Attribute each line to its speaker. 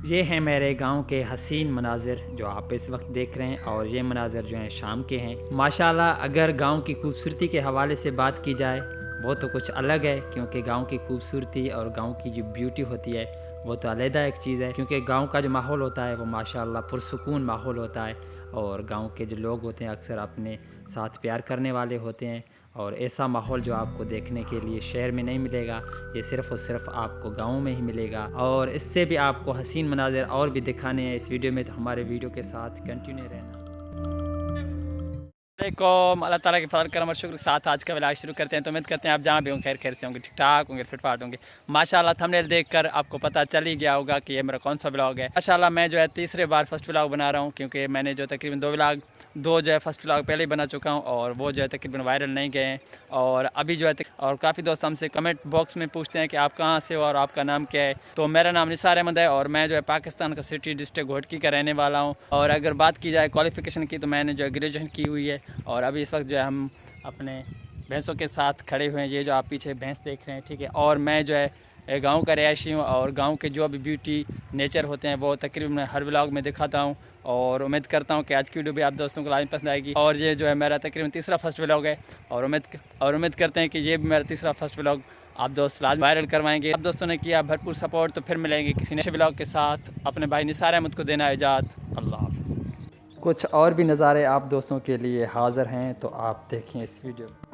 Speaker 1: ये हैं मेरे गांव के हसीन मनाज़िर जो आप इस वक्त देख रहे हैं, और ये मनाज़िर जो हैं शाम के हैं। माशाल्लाह अगर गांव की खूबसूरती के हवाले से बात की जाए वो तो कुछ अलग है, क्योंकि गांव की खूबसूरती और गांव की जो ब्यूटी होती है वो तो अलहदा एक चीज़ है। क्योंकि गांव का जो माहौल होता है वो माशाल्लाह पुरसुकून माहौल होता है, और गांव के जो लोग होते हैं अक्सर अपने साथ प्यार करने वाले होते हैं। और ऐसा माहौल जो आपको देखने के लिए शहर में नहीं मिलेगा, ये सिर्फ़ और सिर्फ आपको गाँव में ही मिलेगा। और इससे भी आपको हसीन मनाज़िर और भी दिखाने हैं इस वीडियो में, तो हमारे वीडियो के साथ कंटिन्यू रहना। वालेकुम, अल्लाह ताला के फज़ल करम और शुक्र के साथ आज का व्लॉग शुरू करते हैं। तो उम्मीद करते हैं आप जहाँ भी होंगे खैर खैर से होंगे, ठीक ठाक होंगे, फिट फाट होंगे। माशाल्लाह थंबनेल देखकर आपको पता चल ही गया होगा कि ये मेरा कौन सा व्लॉग है। माशाल्लाह मैं जो है तीसरे बार फर्स्ट व्लॉग बना रहा हूँ, क्योंकि मैंने जो तकरीबन दो जो है फर्स्ट व्लॉग पहले ही बना चुका हूँ, और वो जो है तकरीबन वायरल नहीं गए हैं। और अभी जो है और काफ़ी दोस्त हमसे कमेंट बॉक्स में पूछते हैं कि आप कहाँ से हो और आपका नाम क्या है। तो मेरा नाम निसार अहमद है और मैं जो है पाकिस्तान का सिटी डिस्ट्रिक्ट घोटकी का रहने वाला हूँ। और अगर बात की जाए क्वालिफ़िकेशन की तो मैंने जो है ग्रेजुएशन की हुई है, और अभी इस वक्त जो है हम अपने भैंसों के साथ खड़े हुए हैं। ये जो आप पीछे भैंस देख रहे हैं, ठीक है। और मैं जो है गांव का रहायशी हूँ, और गांव के जो भी ब्यूटी नेचर होते हैं वो तकरीबन हर व्लॉग में दिखाता हूँ। और उम्मीद करता हूँ कि आज की वीडियो भी आप दोस्तों को लाजमी पसंद आएगी। और ये जो है मेरा तकरीबन तीसरा फर्स्ट व्लॉग है, और उम्मीद करते हैं कि ये भी मेरा तीसरा फर्स्ट व्लॉग आप दोस्त लाजमी वायरल करवाएंगे। आप दोस्तों ने किया भरपूर सपोर्ट, तो फिर मिलेंगे किसी नए व्लॉग के साथ। अपने भाई निसार अहमद को देना इजाज़त। अल्लाह हाफ़िज़। कुछ और भी नज़ारे आप दोस्तों के लिए हाज़िर हैं, तो आप देखें इस वीडियो में।